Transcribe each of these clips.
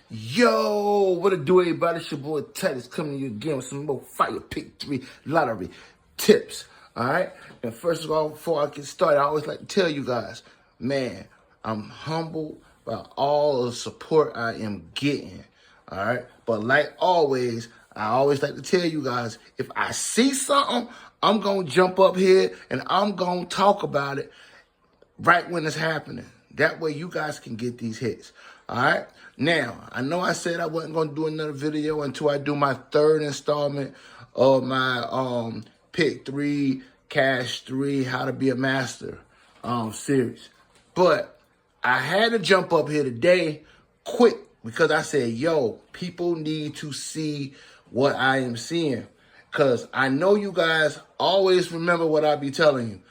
Yo, what it do, everybody? It's your boy Titus coming to you again with some more fire pick 3 lottery tips. Alright? And first of all, before I get started, I always like to tell you guys, man, I'm humbled by all the support I am getting. Alright? But like always, I always like to tell you guys, if I see something, I'm going to jump up here and I'm going to talk about it right when it's happening. That way you guys can get these hits. All right. Now, I know I said I wasn't going to do another video until I do my third installment of my Pick 3, Cash 3, How to Be a Master series. But I had to jump up here today quick because I said, yo, people need to see what I am seeing. Because I know you guys always remember what I be telling you.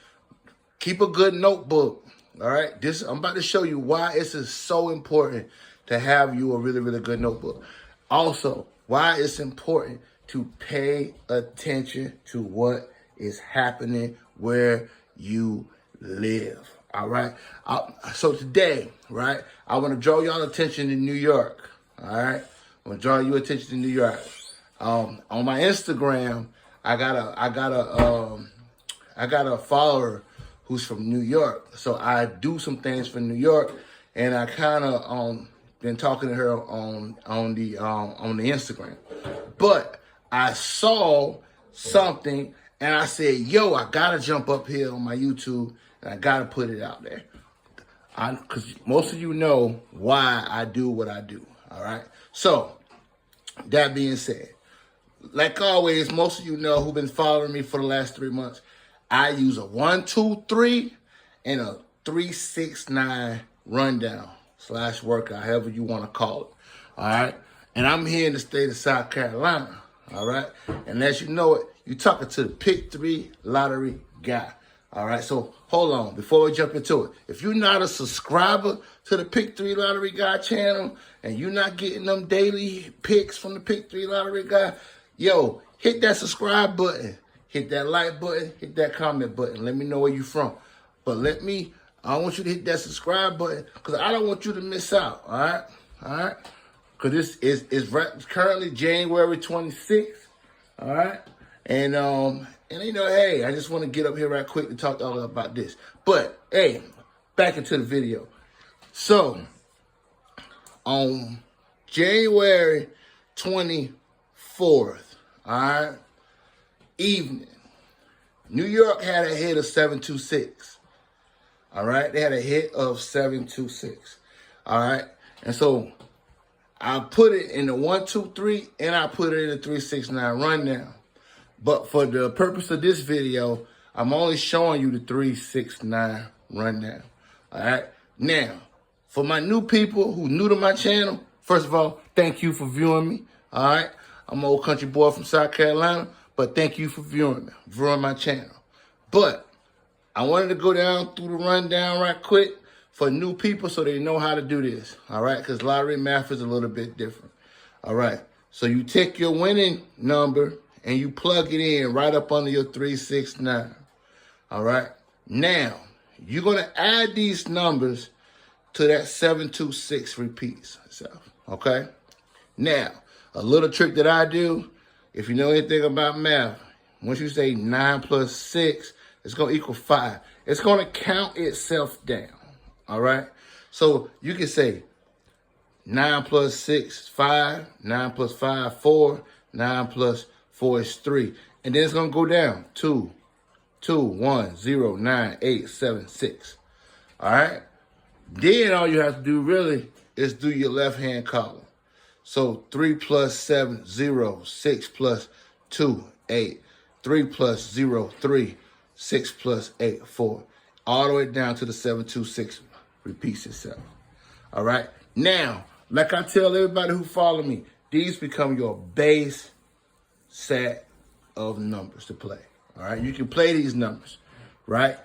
Keep a good notebook. All right, I'm about to show you why it's so important to have you a really, really good notebook. Also, why it's important to pay attention to what is happening where you live. All right. So today, right, I want to draw y'all attention to New York. All right, I want to draw your attention to New York. On my Instagram, I got a follower who's from New York. So I do some things for New York, and I kind of been talking to her on the Instagram. But I saw something and I said, yo, I gotta jump up here on my YouTube and I gotta put it out there. Because most of you know why I do what I do. All right. So that being said, like always, most of you know who've been following me for the last 3 months, I use a 1, 2, 3 and a 3, 6, 9 rundown / workout, however you want to call it. All right. And I'm here in the state of South Carolina. All right. And as you know it, you're talking to the Pick 3 lottery guy. All right. So hold on before we jump into it. If you're not a subscriber to the Pick 3 lottery guy channel and you're not getting them daily picks from the Pick 3 lottery guy, yo, hit that subscribe button. Hit that like button, hit that comment button. Let me know where you're from. But I want you to hit that subscribe button because I don't want you to miss out, all right? All right? Because this is currently January 26th, all right? And you know, hey, I just want to get up here right quick to talk to y'all about this. But, hey, back into the video. So, on January 24th, all right, evening, New York had a hit of 726. All right, they had a hit of 726. All right, and so I put it in the 1, 2, 3, and I put it in the 3, 6, 9 rundown. But for the purpose of this video, I'm only showing you the 3, 6, 9 rundown. All right, now for my new people who new to my channel, first of all, thank you for viewing me. All right, I'm an old country boy from South Carolina. But thank you for viewing my channel. But I wanted to go down through the rundown right quick for new people so they know how to do this. All right, because lottery math is a little bit different. All right, so you take your winning number and you plug it in right up under your 3, 6, 9. All right, now you're going to add these numbers to that 726 repeats itself. Okay, now a little trick that I do. If you know anything about math, once you say 9 plus 6, it's going to equal 5. It's going to count itself down, all right? So you can say 9 plus 6 is 5, 9 plus 5, 4, 9 plus 4 is 3. And then it's going to go down, 2, 2, 1, 0, 9, 8, 7, 6, all right? Then all you have to do really is do your left-hand column. So 3 plus 7, 0, 6 plus 2, 8, 3 plus 0, 3, 6 plus 8, 4. All the way down to the 726 repeats itself. All right. Now, like I tell everybody who follow me, these become your base set of numbers to play. All right. You can play these numbers, right?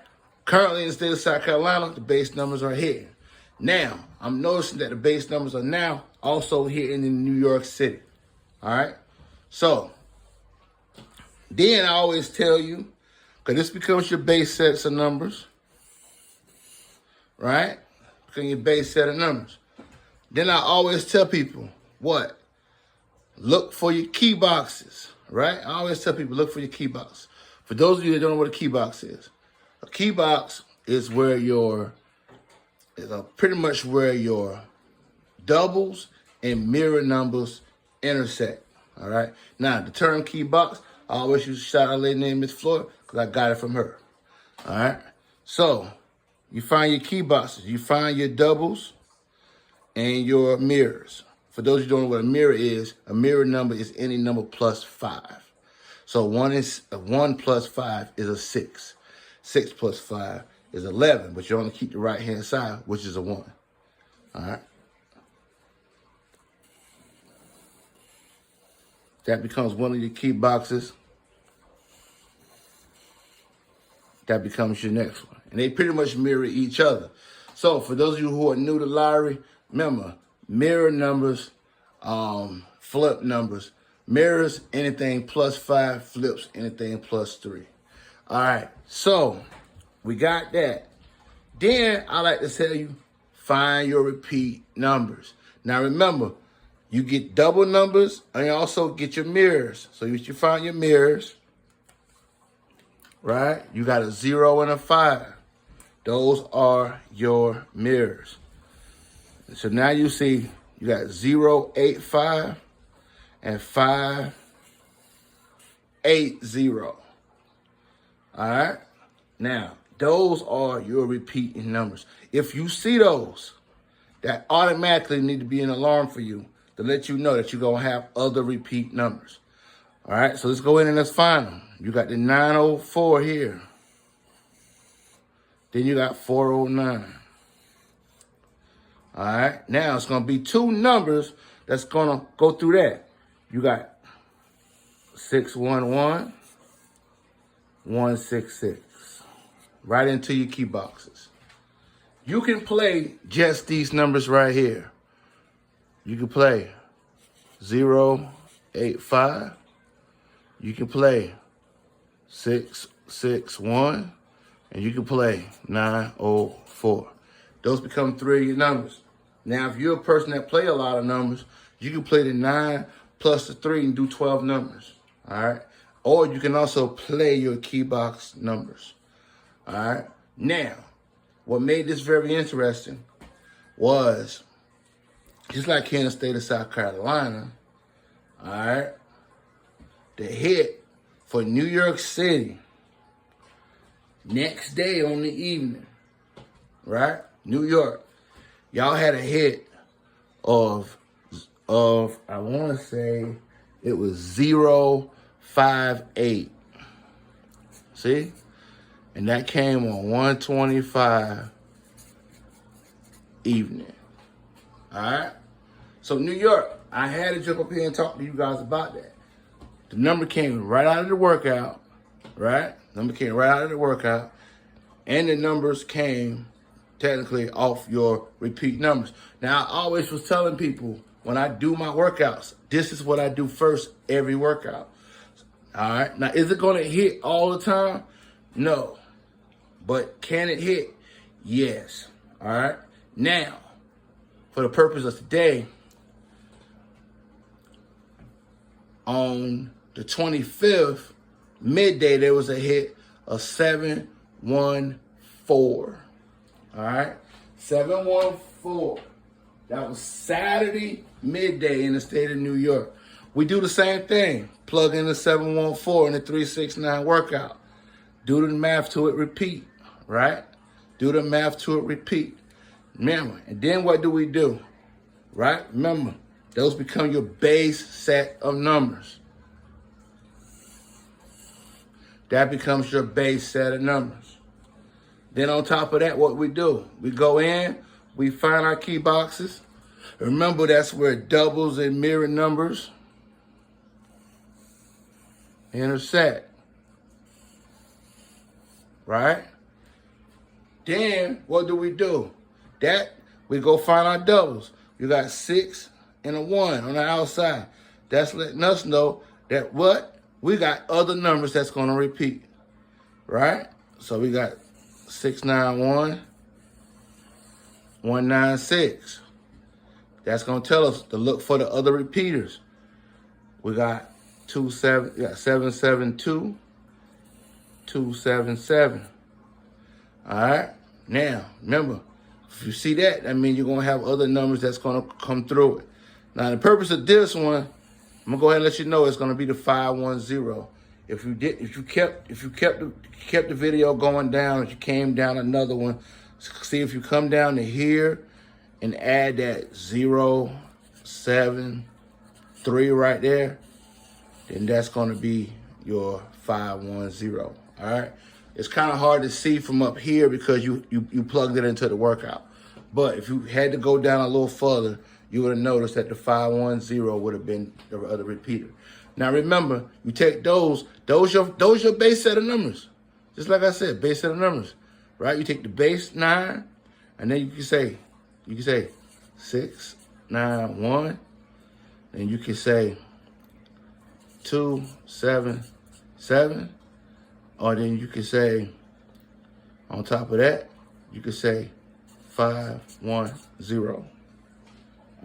Currently in the state of South Carolina, the base numbers are here. Now, I'm noticing that the base numbers are now also hitting in New York City. All right. So then I always tell you, because this becomes your base sets of numbers, right? Become your base set of numbers. Then I always tell people, what? Look for your key boxes, right? I always tell people, look for your key box. For those of you that don't know what a key box is, a key box is where pretty much where your doubles and mirror numbers intersect, all right? Now, the term key box, I always use to shout out a lady named Miss Flora because I got it from her, all right? So, you find your key boxes. You find your doubles and your mirrors. For those who don't know what a mirror number is any number plus 5. So 1 plus 5 is a 6. 6 plus 5 is 11, but you only keep the right-hand side, which is a 1. All right? That becomes one of your key boxes. That becomes your next one. And they pretty much mirror each other. So for those of you who are new to lottery, remember, mirror numbers, flip numbers. Mirrors, anything plus 5. Flips, anything plus 3. All right, so we got that. Then I like to tell you, find your repeat numbers. Now remember, you get double numbers and you also get your mirrors. So you find your mirrors, right? You got a 0 and a 5. Those are your mirrors. So now you see you got 0, 8, 5 and 5, 8, 0. All right? Now, those are your repeating numbers. If you see those, that automatically need to be an alarm for you to let you know that you're going to have other repeat numbers. All right? So let's go in and let's find them. You got the 904 here. Then you got 409. All right? Now, it's going to be 2 numbers that's going to go through that. You got 611, 166. Right into your key boxes. You can play just these numbers right here. You can play 0, 8, 5. You can play 6, 6, 1. And you can play 904. Those become 3 of your numbers. Now, if you're a person that play a lot of numbers, you can play the 9 plus the 3 and do 12 numbers. All right? Or you can also play your key box numbers. All right? Now, what made this very interesting was, just like here in the state of South Carolina, all right, the hit for New York City, next day on the evening, right? New York, y'all had a hit of I want to say it was 058. See? And that came on 125 evening. All right? So New York, I had to jump up here and talk to you guys about that. The number came right out of the workout, right? Number came right out of the workout. And the numbers came technically off your repeat numbers. Now, I always was telling people when I do my workouts, this is what I do first every workout. All right? Now, is it going to hit all the time? No. But can it hit? Yes. All right? Now, for the purpose of today, on the 25th, midday, there was a hit of 714. All right? 714. That was Saturday midday in the state of New York. We do the same thing. Plug in the 714 in the 369 workout. Do the math to it, repeat. Right? Do the math to it, repeat. Remember, and then what do we do? Right? Remember, those become your base set of numbers. That becomes your base set of numbers. Then on top of that, what we do? We go in, we find our key boxes. Remember, that's where doubles and mirror numbers intersect. Right? Then, what do? That, we go find our doubles. You got 6 and a 1 on the outside. That's letting us know that what? We got other numbers that's going to repeat. Right? So we got 691, 196. That's going to tell us to look for the other repeaters. We got 772, 277. All right. Now, remember, if you see that, that means you're going to have other numbers that's going to come through it. Now, the purpose of this one, I'm going to go ahead and let you know it's going to be the 510. If you kept the video going down, if you came down another one, see if you come down to here and add that 073 right there, then that's going to be your 510. All right. It's kind of hard to see from up here because you plugged it into the workout. But if you had to go down a little further, you would have noticed that the 510 would have been the other repeater. Now remember, you take those your base set of numbers. Just like I said, base set of numbers, right? You take the base 9, and then you can say 6, 9, 1, and you can say 2, 7, 7, or then you can say, on top of that, you can say 510.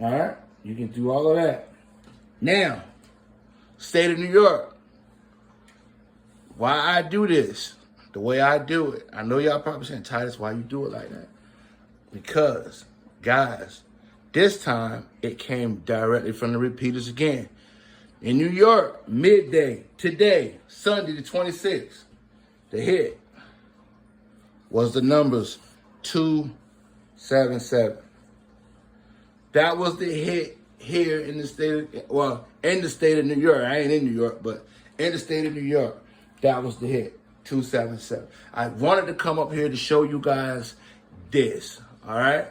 All right, you can do all of that. Now, state of New York. Why I do this, the way I do it, I know y'all probably saying, Titus, why you do it like that? Because, guys, this time it came directly from the repeaters again. In New York, midday, today, Sunday the 26th, the hit was the numbers 277. That was the hit here in the state of, in the state of New York. I ain't in New York, but in the state of New York, that was the hit, 277. I wanted to come up here to show you guys this, all right?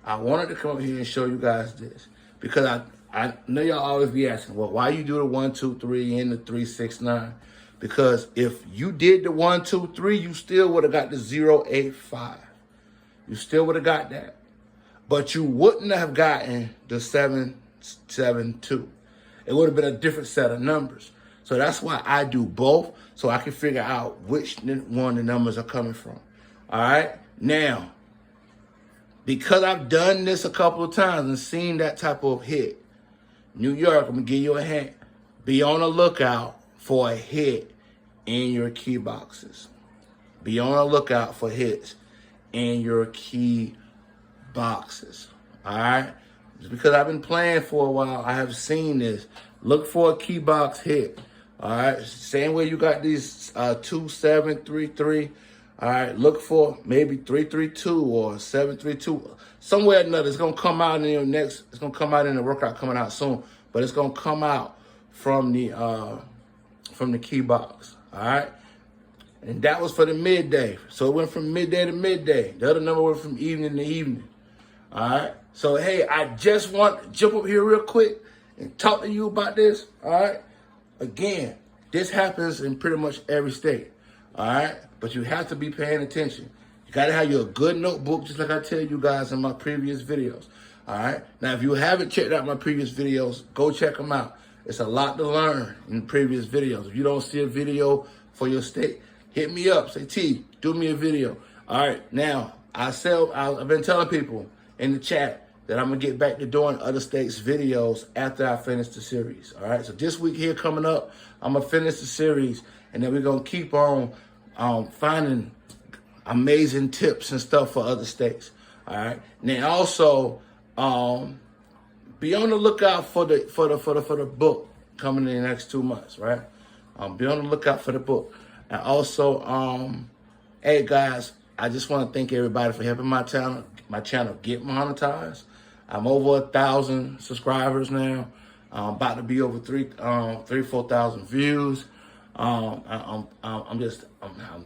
I wanted to come up here and show you guys this because I know y'all always be asking, well, why you do the 1, 2, 3 and the 3, 6, 9? Because if you did the 1, 2, 3, you still would have got the 085. You still would have got that. But you wouldn't have gotten the 772. It would have been a different set of numbers. So that's why I do both, so I can figure out which one the numbers are coming from. All right? Now, because I've done this a couple of times and seen that type of hit, New York, I'm going to give you a hint. Be on the lookout for a hit in your key boxes. Be on the lookout for hits in your key boxes. All right? Just because I've been playing for a while, I have seen this. Look for a key box hit. All right? Same way you got these 2733. All right? Look for maybe 332 or 732. Somewhere or another, it's going to come out in your next, it's going to come out in the workout coming out soon, but it's going to come out from the key box. All right? And that was for the midday. So it went from midday to midday. The other number went from evening to evening. All right? So, hey, I just want to jump up here real quick and talk to you about this. All right? Again, this happens in pretty much every state. All right? But you have to be paying attention. You got to have your good notebook, just like I tell you guys in my previous videos. All right? Now, if you haven't checked out my previous videos, go check them out. It's a lot to learn in previous videos. If you don't see a video for your state, hit me up. Say, T, do me a video. All right. Now, I've been telling people in the chat that I'm going to get back to doing other states' videos after I finish the series. All right. So this week here coming up, I'm going to finish the series, and then we're going to keep on finding amazing tips and stuff for other states. All right. And then also, be on the lookout for the book coming in the next 2 months, right? Be on the lookout for the book. And also, hey guys, I just want to thank everybody for helping my channel get monetized. I'm over 1,000 subscribers now. I'm about to be over 4,000 views. I'm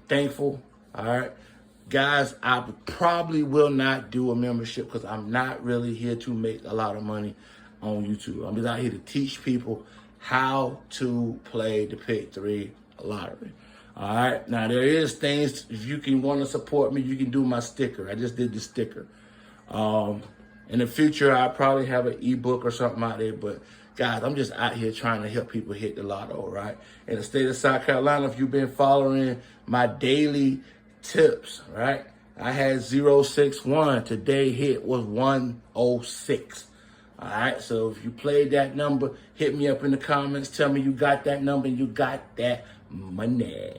thankful. All right. Guys, I probably will not do a membership because I'm not really here to make a lot of money on YouTube. I'm just out here to teach people how to play the Pick3 lottery. All right. Now, there is things, if you can want to support me, you can do my sticker. I just did the sticker. In the future, I'll probably have an ebook or something out there. But, guys, I'm just out here trying to help people hit the lotto, right? In the state of South Carolina, if you've been following my daily tips, right? I had 061. Today hit was 106. All right, so if you played that number, hit me up in the comments. Tell me you got that number and you got that money.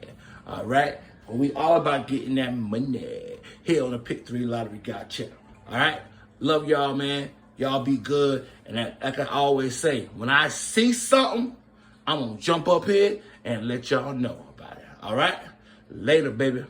All right, well, we all about getting that money here on the Pick3 Lottery God channel. All right, love y'all, man. Y'all be good. And like I always say, when I see something, I'm gonna jump up here and let y'all know about it. All right, later, baby.